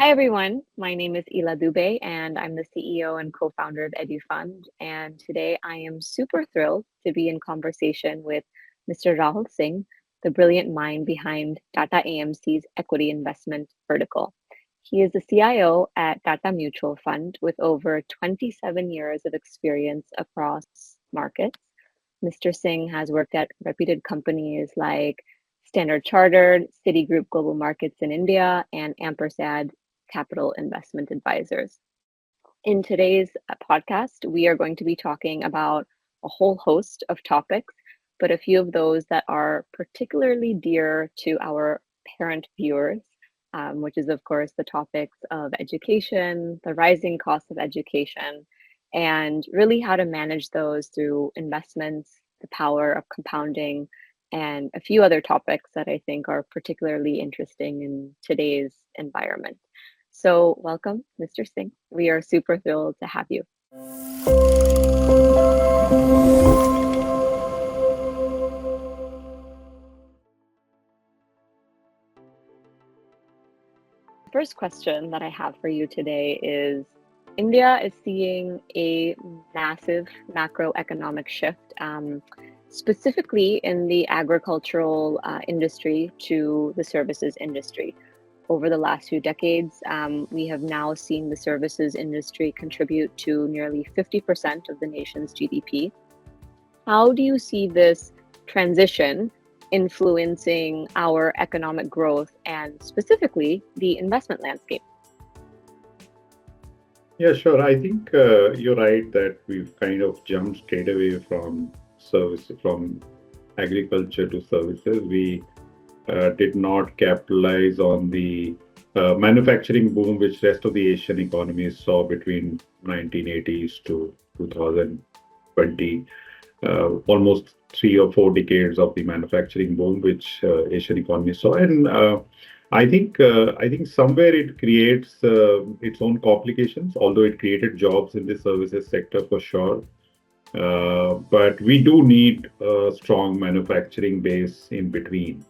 Hi, everyone. My name is Ila Dube, and I'm the CEO and co-founder of EduFund. And today I am super thrilled to be in conversation with Mr. Rahul Singh, the brilliant mind behind Tata AMC's equity investment vertical. He is the CIO at Tata Mutual Fund with over 27 years of experience across markets. Mr. Singh has worked at reputed companies like Standard Chartered, Citigroup Global Markets in India, and Ampersand Capital Investment Advisors. In today's podcast, we are going to be talking about a whole host of topics, but a few of those that are particularly dear to our parent viewers, which is, of course, the topics of education, the rising cost of education, and really how to manage those through investments, the power of compounding, and a few other topics that I think are particularly interesting in today's environment. So, welcome, Mr. Singh. We are super thrilled to have you. First question that I have for you today is India is seeing a massive macroeconomic shift, specifically in the agricultural industry to the services industry. Over the last few decades, we have now seen the services industry contribute to nearly 50% of the nation's GDP. How do you see this transition influencing our economic growth and specifically the investment landscape? Yeah, sure. I think you're right that we've kind of jumped straight away from agriculture to services. We did not capitalize on the manufacturing boom which rest of the Asian economies saw between 1980s to 2020. Almost 3 or 4 decades of the manufacturing boom which Asian economies saw, and I think somewhere it creates its own complications. Although it created jobs in the services sector for sure, but we do need a strong manufacturing base in between.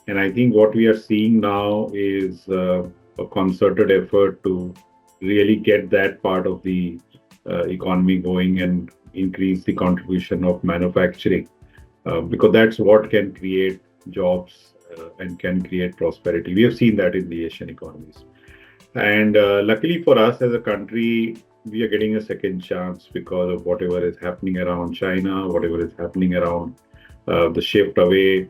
And I think what we are seeing now is a concerted effort to really get that part of the economy going and increase the contribution of manufacturing, because that's what can create jobs and can create prosperity. We have seen that in the Asian economies. And luckily for us as a country, we are getting a second chance because of whatever is happening around China, whatever is happening around the shift away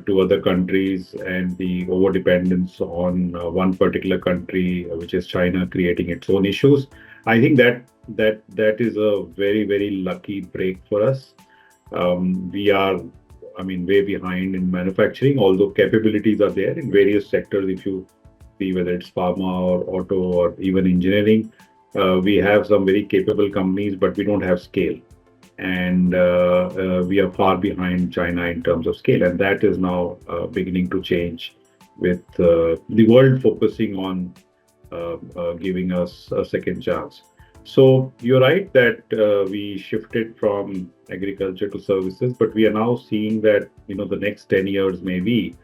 to other countries and the over dependence on one particular country, which is China, creating its own issues. I think that is a very lucky break for us. We are, I mean, way behind in manufacturing, although capabilities are there in various sectors. If you see whether it's pharma or auto or even engineering, we have some very capable companies, but we don't have scale. And we are far behind China in terms of scale. And that is now beginning to change with the world focusing on giving us a second chance. So you're right that we shifted from agriculture to services, but we are now seeing that the next 10 years maybe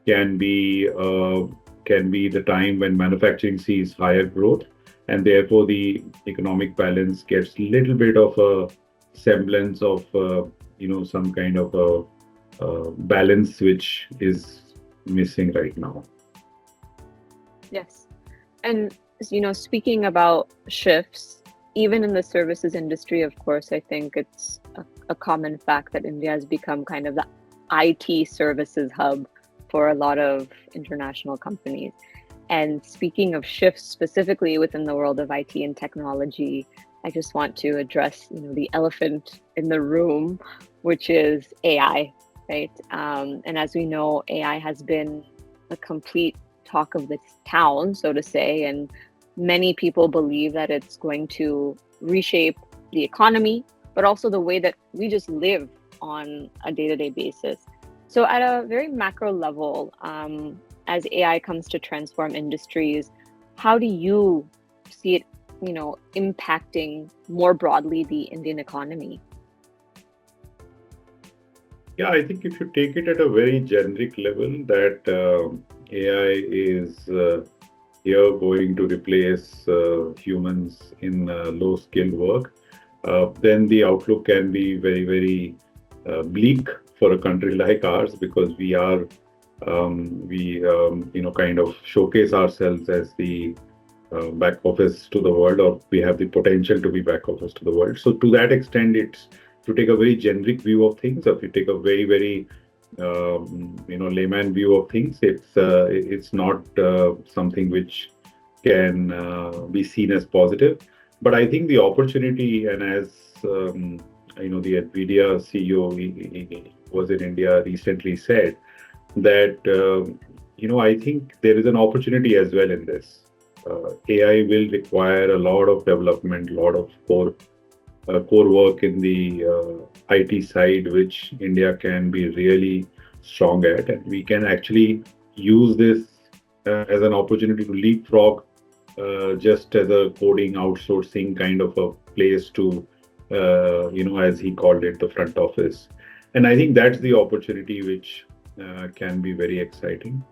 can be uh, can be the time when manufacturing sees higher growth, and therefore the economic balance gets a little bit of a semblance of some kind of a balance which is missing right now. Yes. And, speaking about shifts, even in the services industry, of course, I think it's a common fact that India has become kind of the IT services hub for a lot of international companies. And speaking of shifts specifically within the world of IT and technology, I just want to address, the elephant in the room, which is AI, right? And as we know, AI has been a complete talk of the town, so to say, and many people believe that it's going to reshape the economy, but also the way that we just live on a day-to-day basis. So, at a very macro level, as AI comes to transform industries, how do you see it, impacting more broadly the Indian economy? Yeah, I think if you take it at a very generic level, that AI is here going to replace humans in low skilled work, then the outlook can be very, very bleak for a country like ours, because we kind of showcase ourselves as the back office to the world, or we have the potential to be back office to the world. So to that extent, it's to take a very generic view of things. If you take a very, very layman view of things, it's not something which can be seen as positive. But I think the opportunity, and as the Nvidia CEO he was in India recently said that I think there is an opportunity as well in this. AI will require a lot of development, a lot of core work in the IT side, which India can be really strong at, and we can actually use this as an opportunity to leapfrog, just as a coding outsourcing kind of a place to, as he called it, the front office. And I think that's the opportunity which can be very exciting.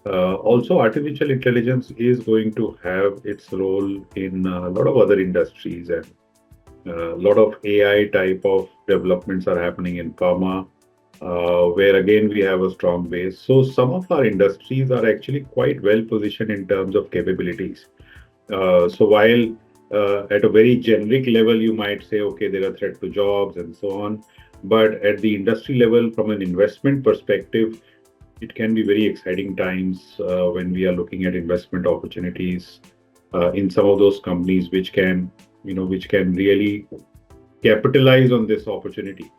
Also, artificial intelligence is going to have its role in a lot of other industries, and a lot of AI type of developments are happening in pharma, where again we have a strong base. So some of our industries are actually quite well positioned in terms of capabilities. So while at a very generic level, you might say, okay, there are threat to jobs and so on, but at the industry level, from an investment perspective, it can be very exciting times when we are looking at investment opportunities in some of those companies which can really capitalize on this opportunity,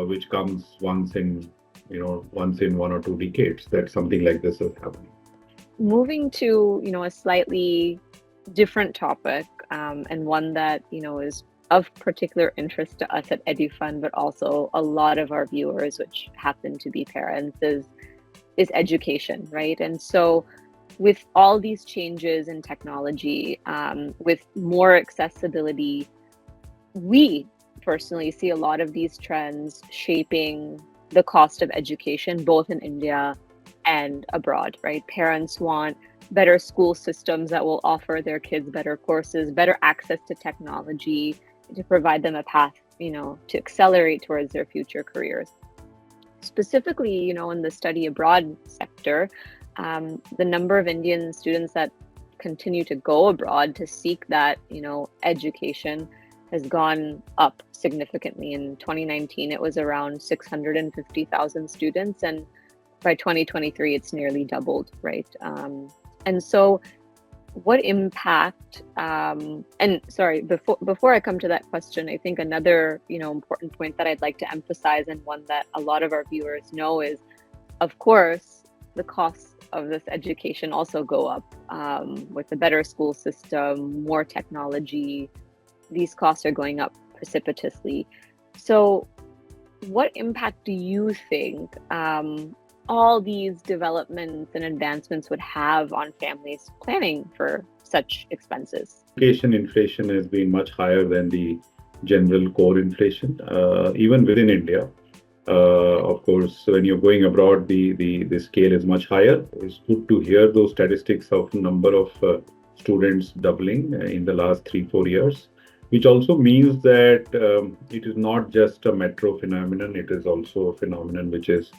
which comes once in 1 or 2 decades, that something like this is happening. Moving to, a slightly different topic, and one that, is of particular interest to us at EduFund, but also a lot of our viewers, which happen to be parents, is education, right? And so with all these changes in technology, with more accessibility, we personally see a lot of these trends shaping the cost of education, both in India and abroad, right? Parents want better school systems that will offer their kids better courses, better access to technology to provide them a path, to accelerate towards their future careers. Specifically, in the study abroad sector, the number of Indian students that continue to go abroad to seek that, education has gone up significantly. In 2019, it was around 650,000 students, and by 2023, it's nearly doubled, right? And so what impact, and sorry, before I come to that question, I think another, important point that I'd like to emphasize, and one that a lot of our viewers know, is, of course, the costs of this education also go up, with a better school system, more technology. These costs are going up precipitously. So what impact do you think all these developments and advancements would have on families planning for such expenses? Education inflation has been much higher than the general core inflation, even within India. Of course, when you're going abroad, the scale is much higher. It's good to hear those statistics of number of students doubling in the last 3-4 years, which also means that it is not just a metro phenomenon. It is also a phenomenon which is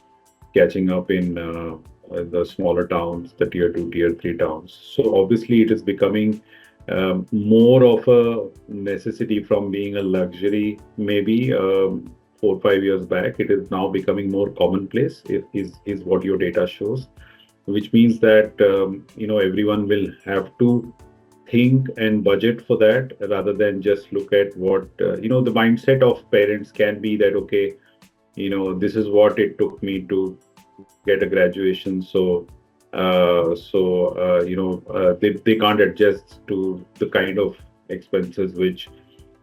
catching up in the smaller towns, the tier two, tier three towns. So obviously, it is becoming more of a necessity from being a luxury, maybe 4 or 5 years back. It is now becoming more commonplace, is what your data shows, which means that everyone will have to think and budget for that, rather than just look at what the mindset of parents can be that, okay, this is what it took me to get a graduation, so they can't adjust to the kind of expenses which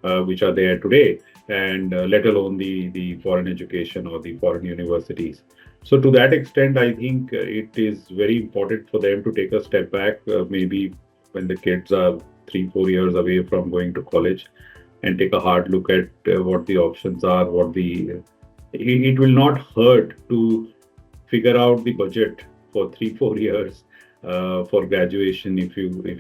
are there today, and let alone the foreign education or the foreign universities. So to that extent, I think it is very important for them to take a step back, maybe when the kids are 3-4 years away from going to college, and take a hard look at what the options are, it will not hurt to figure out the budget for 3-4 years, for graduation. If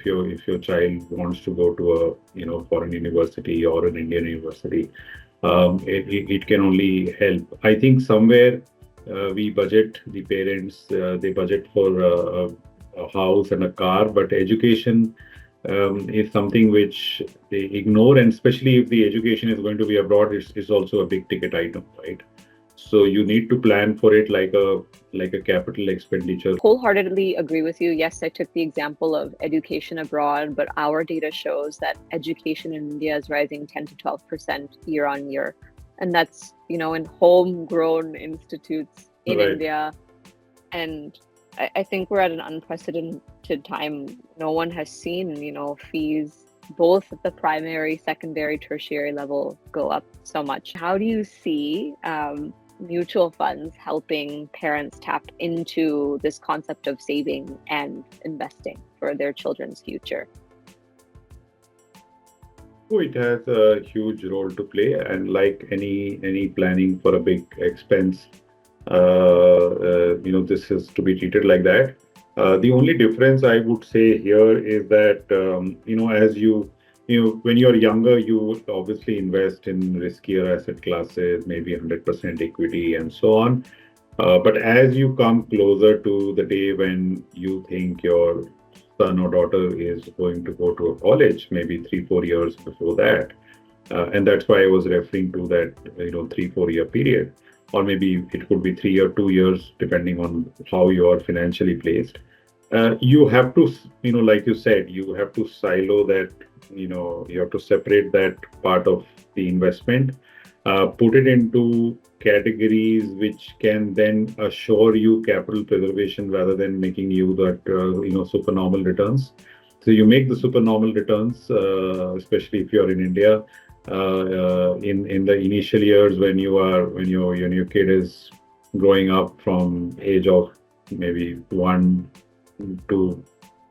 your child wants to go to a foreign university or an Indian university, it can only help. I think somewhere we budget, the parents they budget for a house and a car, but education is something which they ignore, and especially if the education is going to be abroad, it's also a big ticket item, right? So you need to plan for it like a capital expenditure. Wholeheartedly agree with you. Yes, I took the example of education abroad, but our data shows that education in India is rising 10 to 12% year on year. And that's, in homegrown institutes in Right. India. And I think we're at an unprecedented time. No one has seen, fees both at the primary, secondary, tertiary level go up so much. How do you see mutual funds helping parents tap into this concept of saving and investing for their children's future? So it has a huge role to play, and like any planning for a big expense, this is to be treated like that. The only difference I would say here is that as when you're younger, you would obviously invest in riskier asset classes, maybe 100% equity and so on. But as you come closer to the day when you think your son or daughter is going to go to a college, maybe 3, 4 years before that, and that's why I was referring to that, 3, 4 year period, or maybe it could be 3 or 2 years, depending on how you are financially placed. You have to, like you said, you have to silo that, you have to separate that part of the investment, put it into categories which can then assure you capital preservation rather than making you that, supernormal returns. So you make the supernormal returns, especially if you're in India, in the initial years when your kid is growing up from age of maybe 1 to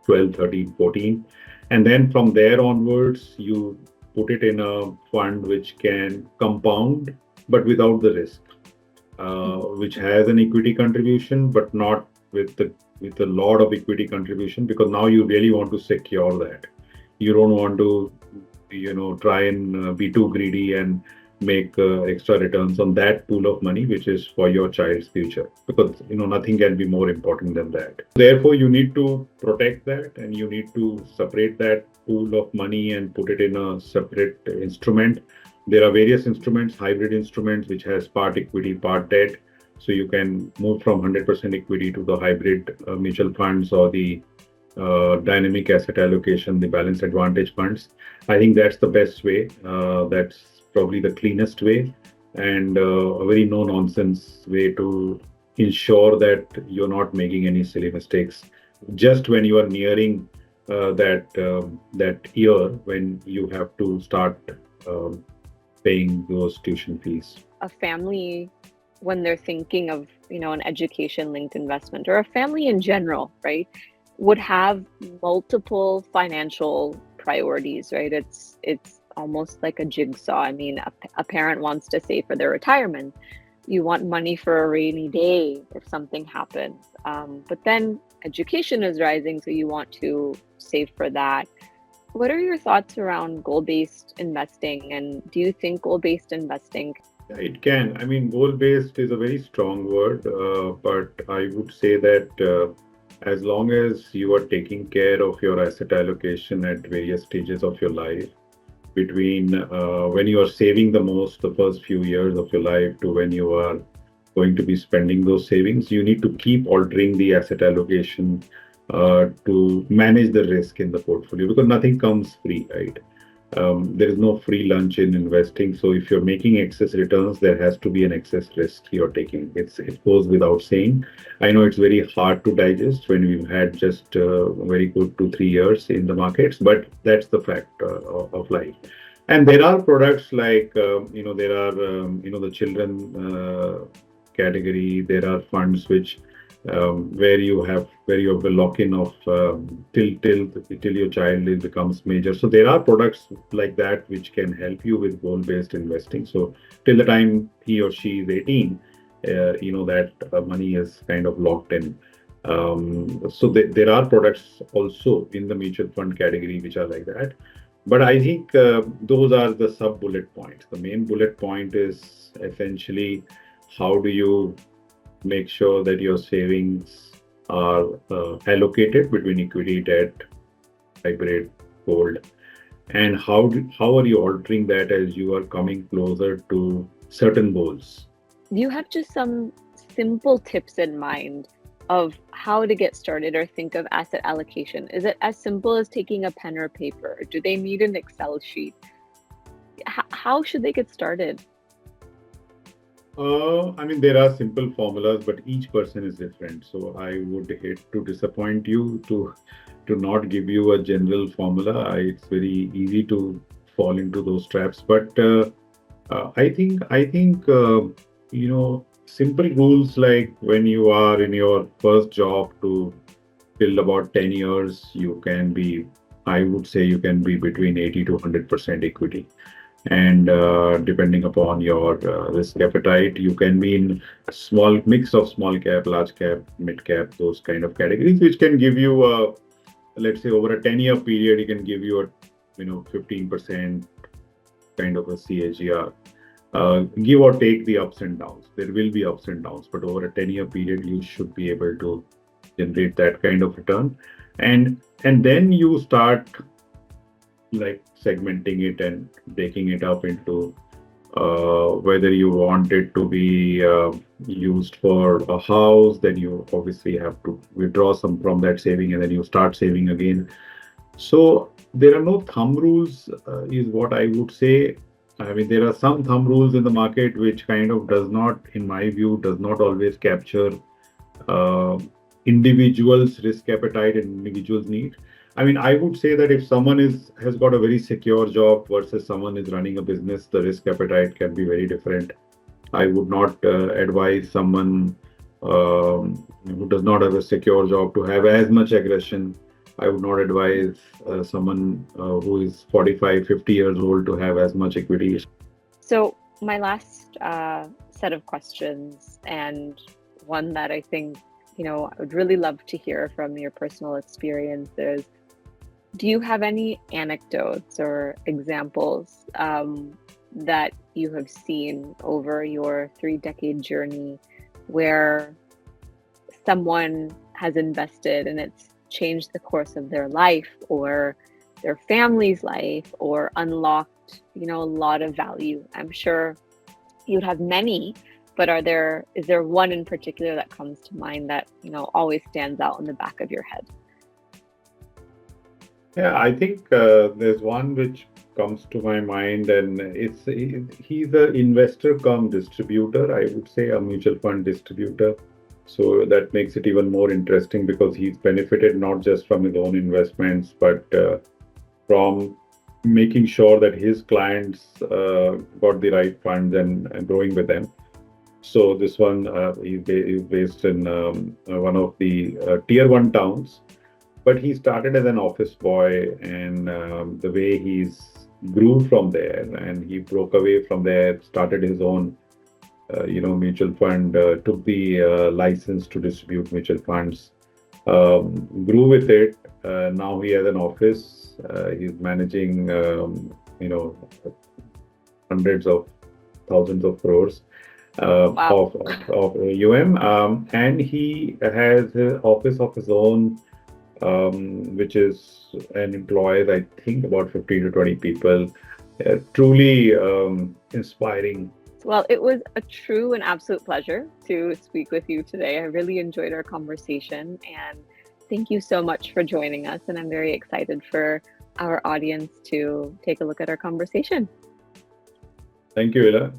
12, 13, 14. And then from there onwards, you put it in a fund which can compound, but without the risk, Mhm. which has an equity contribution, but not with a lot of equity contribution, because now you really want to secure that. You don't want to, try and be too greedy and make extra returns on that pool of money, which is for your child's future, because nothing can be more important than that. Therefore, you need to protect that, and you need to separate that pool of money and put it in a separate instrument. There are various instruments, hybrid instruments, which has part equity, part debt. So you can move from 100% equity to the hybrid mutual funds or the dynamic asset allocation, the balance advantage funds. I think that's the best way. That's probably the cleanest way, and a very no nonsense way to ensure that you're not making any silly mistakes just when you are nearing that year when you have to start um, paying those tuition fees. A family, when they're thinking of, an education linked investment, or a family in general, right, would have multiple financial priorities, right? It's almost like a jigsaw. I mean, a parent wants to save for their retirement. You want money for a rainy day if something happens. But then education is rising, so you want to save for that. What are your thoughts around goal-based investing, and do you think goal-based investing? Yeah, it can. I mean, goal-based is a very strong word, but I would say that as long as you are taking care of your asset allocation at various stages of your life, between when you are saving the most, the first few years of your life, to when you are going to be spending those savings, you need to keep altering the asset allocation to manage the risk in the portfolio, because nothing comes free, right? There is no free lunch in investing. So if you're making excess returns, there has to be an excess risk you're taking. It goes without saying. I know it's very hard to digest when we've had just very good 2, 3 years in the markets, but that's the fact of life. And there are products like there are the children category. There are funds which where you have a lock-in of till your child becomes major. So there are products like that which can help you with goal-based investing. So till the time he or she is 18, that money is kind of locked in. So there are products also in the mutual fund category which are like that. But I think those are the sub bullet points. The main bullet point is essentially how do you make sure that your savings are allocated between equity, debt, hybrid, gold, and how are you altering that as you are coming closer to certain goals? Do you have just some simple tips in mind of how to get started or think of asset allocation? Is it as simple as taking a pen or paper? Do they need an Excel sheet? How should they get started? I mean, there are simple formulas, but each person is different. So I would hate to disappoint you to not give you a general formula. It's very easy to fall into those traps. But I think simple rules like when you are in your first job to till about 10 years, you can be, I would say, you can be between 80 to 100% equity, and depending upon your risk appetite, you can be in small mix of small cap, large cap, mid cap, those kind of categories, which can give you let's say over a 10-year period, it can give you a 15% kind of a CAGR. Give or take the ups and downs, there will be ups and downs, but over a 10-year period you should be able to generate that kind of return. And then you start like segmenting it and breaking it up into whether you want it to be used for a house, then you obviously have to withdraw some from that saving and then you start saving again. So there are no thumb rules, is what I would say. I mean, there are some thumb rules in the market which kind of does not, in my view, does not always capture uh, individuals' risk appetite and individuals' need. I mean, I would say that if someone is has got a very secure job versus someone is running a business, the risk appetite can be very different. I would not advise someone who does not have a secure job to have as much aggression. I would not advise someone who is 45, 50 years old to have as much equity. So, my last set of questions, and one that I think, I would really love to hear from your personal experiences. Do you have any anecdotes or examples that you have seen over your 3-decade journey where someone has invested and it's changed the course of their life or their family's life or unlocked, a lot of value? I'm sure you'd have many, but is there one in particular that comes to mind that, always stands out in the back of your head? Yeah, I think there's one which comes to my mind, and he's an investor cum distributor. I would say a mutual fund distributor. So that makes it even more interesting because he's benefited not just from his own investments, but from making sure that his clients got the right funds and growing with them. So this one is based in one of the tier one towns, but he started as an office boy, and the way he's grew from there, and he broke away from there, started his own mutual fund, took the license to distribute mutual funds, grew with it. Now he has an office. He's managing, you know, hundreds of thousands of crores Wow. of AUM, and he has an office of his own, which is and employs, I think, about 15 to 20 people. Truly inspiring. Well, it was a true and absolute pleasure to speak with you today. I really enjoyed our conversation, and thank you so much for joining us. And I'm very excited for our audience to take a look at our conversation. Thank you, Ella.